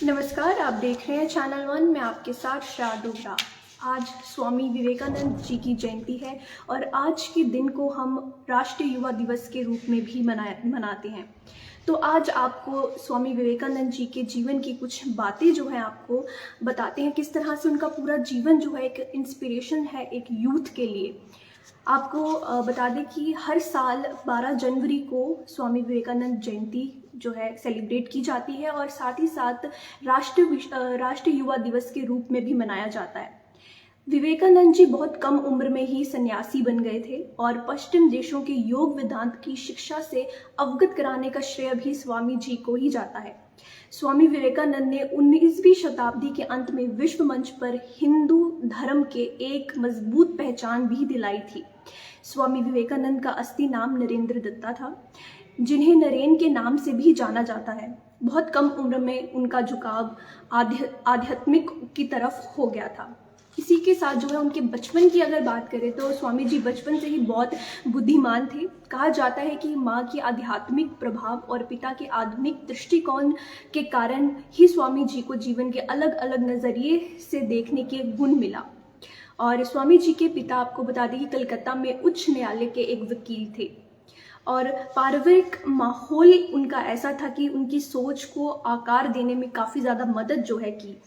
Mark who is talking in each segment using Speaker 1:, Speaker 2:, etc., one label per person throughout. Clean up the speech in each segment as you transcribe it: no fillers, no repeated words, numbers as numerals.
Speaker 1: नमस्कार, आप देख रहे हैं चैनल वन में आपके साथ श्रेया डोगरा। आज स्वामी विवेकानंद जी की जयंती है और आज के दिन को हम राष्ट्रीय युवा दिवस के रूप में भी मनाते हैं। तो आज आपको स्वामी विवेकानंद जी के जीवन की कुछ बातें जो है आपको बताते हैं, किस तरह से उनका पूरा जीवन जो है एक इंस्पिरेशन है एक यूथ के लिए। आपको बता दें कि हर साल 12 जनवरी को स्वामी विवेकानंद जयंती जो है सेलिब्रेट की जाती है और साथ ही साथ राष्ट्रीय युवा दिवस के रूप में भी मनाया जाता है। विवेकानंद जी बहुत कम उम्र में ही सन्यासी बन गए थे और पश्चिम देशों के योग वेदांत की शिक्षा से अवगत कराने का श्रेय भी स्वामी जी को ही जाता है। स्वामी विवेकानंद ने 19वीं शताब्दी के अंत में विश्व मंच पर हिंदू धर्म के एक मजबूत पहचान भी दिलाई थी। स्वामी विवेकानंद का असली नाम नरेंद्र दत्ता था, जिन्हें नरेन के नाम से भी जाना जाता है। बहुत कम उम्र में उनका झुकाव आध्यात्मिक की तरफ हो गया था। इसी के साथ जो है उनके बचपन की अगर बात करें तो स्वामी जी बचपन से ही बहुत बुद्धिमान थे। कहा जाता है कि माँ की आध्यात्मिक प्रभाव और पिता के आधुनिक दृष्टिकोण के कारण ही स्वामी जी को जीवन के अलग अलग नजरिए से देखने के गुण मिला। और स्वामी जी के पिता, आपको बता दें कि कलकत्ता में उच्च न्यायालय के एक वकील थे और पारिवारिक माहौल उनका ऐसा था कि उनकी सोच को आकार देने में काफ़ी ज़्यादा मदद जो है की,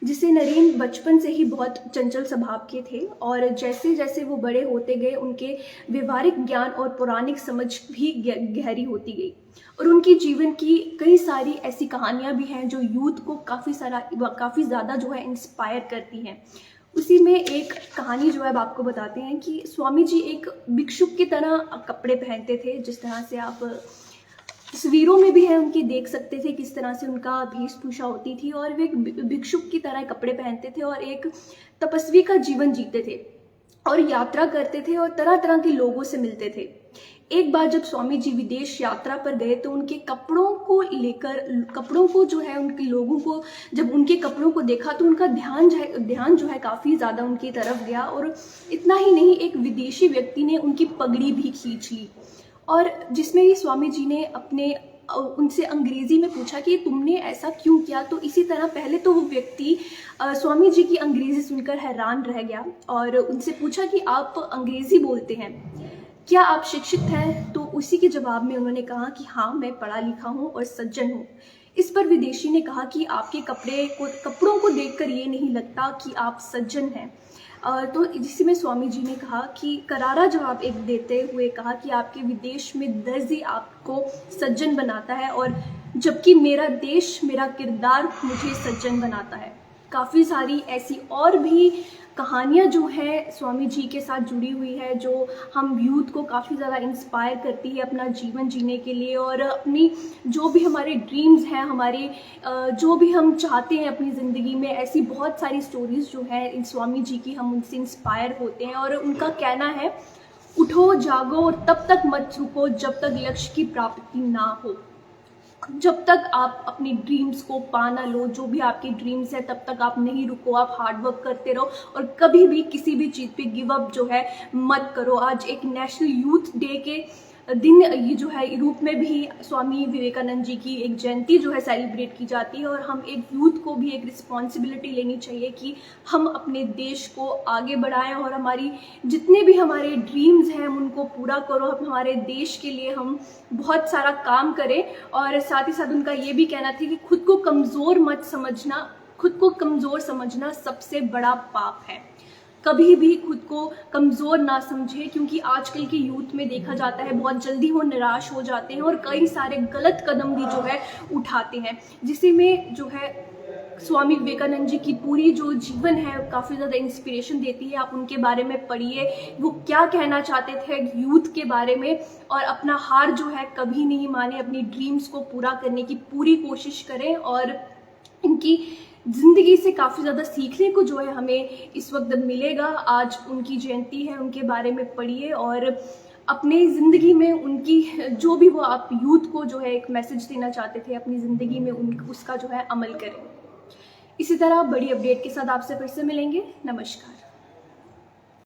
Speaker 1: जिसे नरेन बचपन से ही बहुत चंचल स्वभाव के थे और जैसे जैसे वो बड़े होते गए उनके व्यवहारिक ज्ञान और पौराणिक समझ भी गहरी होती गई। और उनकी जीवन की कई सारी ऐसी कहानियां भी हैं जो यूथ को काफ़ी ज़्यादा जो है इंस्पायर करती हैं। उसी में एक कहानी जो है अब आपको बताते हैं कि स्वामी जी एक भिक्षुक की तरह कपड़े पहनते थे, जिस तरह से आप तस्वीरों में भी है उनकी देख सकते थे किस तरह से उनका वेशभूषा होती थी। और वे एक भिक्षुक की तरह कपड़े पहनते थे और एक तपस्वी का जीवन जीते थे और यात्रा करते थे और तरह तरह के लोगों से मिलते थे। एक बार जब स्वामी जी विदेश यात्रा पर गए तो उनके कपड़ों को जो है उनके लोगों को जब उनके कपड़ों को देखा तो उनका ध्यान जो है काफ़ी ज़्यादा उनकी तरफ गया। और इतना ही नहीं, एक विदेशी व्यक्ति ने उनकी पगड़ी भी खींच ली और जिसमें ही स्वामी जी ने उनसे अंग्रेजी में पूछा कि तुमने ऐसा क्यों किया। तो इसी तरह पहले तो वो व्यक्ति स्वामी जी की अंग्रेजी सुनकर हैरान रह गया और उनसे पूछा कि आप अंग्रेजी बोलते हैं, क्या आप शिक्षित हैं? तो उसी के जवाब में उन्होंने कहा कि हाँ, मैं पढ़ा लिखा हूँ और सज्जन हूँ। इस पर विदेशी ने कहा कि आपके कपड़ों को देखकर ये नहीं लगता कि आप सज्जन हैं। तो जिसमें स्वामी जी ने कहा कि करारा जवाब एक देते हुए कहा कि आपके विदेश में दर्जी आपको सज्जन बनाता है और जबकि मेरा देश, मेरा किरदार मुझे सज्जन बनाता है। काफ़ी सारी ऐसी और भी कहानियाँ जो है स्वामी जी के साथ जुड़ी हुई है, जो हम यूथ को काफ़ी ज़्यादा इंस्पायर करती है अपना जीवन जीने के लिए और अपनी जो भी हमारे ड्रीम्स हैं, हमारे जो भी हम चाहते हैं अपनी ज़िंदगी में, ऐसी बहुत सारी स्टोरीज़ जो है इन स्वामी जी की, हम उनसे इंस्पायर होते हैं। और उनका कहना है, उठो जागो और तब तक मत रुको जब तक लक्ष्य की प्राप्ति ना हो। जब तक आप अपनी ड्रीम्स को पा ना लो, जो भी आपके ड्रीम्स है, तब तक आप नहीं रुको, आप हार्ड वर्क करते रहो और कभी भी किसी भी चीज़ पे गिव अप जो है मत करो। आज एक नेशनल यूथ डे के दिन ये जो है रूप में भी स्वामी विवेकानंद जी की एक जयंती जो है सेलिब्रेट की जाती है और हम एक यूथ को भी एक रिस्पॉन्सिबिलिटी लेनी चाहिए कि हम अपने देश को आगे बढ़ाएं और हमारी जितने भी हमारे ड्रीम्स हैं हम उनको पूरा करो। हमारे देश के लिए हम बहुत सारा काम करें और साथ ही साथ उनका ये भी कहना था कि खुद को कमज़ोर समझना सबसे बड़ा पाप है। कभी भी खुद को कमज़ोर ना समझे, क्योंकि आजकल के यूथ में देखा जाता है बहुत जल्दी वो निराश हो जाते हैं और कई सारे गलत कदम भी जो है उठाते हैं। जिसे में जो है स्वामी विवेकानंद जी की पूरी जो जीवन है काफ़ी ज़्यादा इंस्पिरेशन देती है। आप उनके बारे में पढ़िए, वो क्या कहना चाहते थे यूथ के बारे में और अपना हार जो है कभी नहीं माने, अपनी ड्रीम्स को पूरा करने की पूरी कोशिश करें। और इनकी ज़िंदगी से काफ़ी ज़्यादा सीखने को जो है हमें इस वक्त मिलेगा। आज उनकी जयंती है, उनके बारे में पढ़िए और अपने ज़िंदगी में उनकी जो भी वो आप यूथ को जो है एक मैसेज देना चाहते थे अपनी ज़िंदगी में उसका जो है अमल करें। इसी तरह बड़ी अपडेट के साथ आपसे फिर से मिलेंगे। नमस्कार।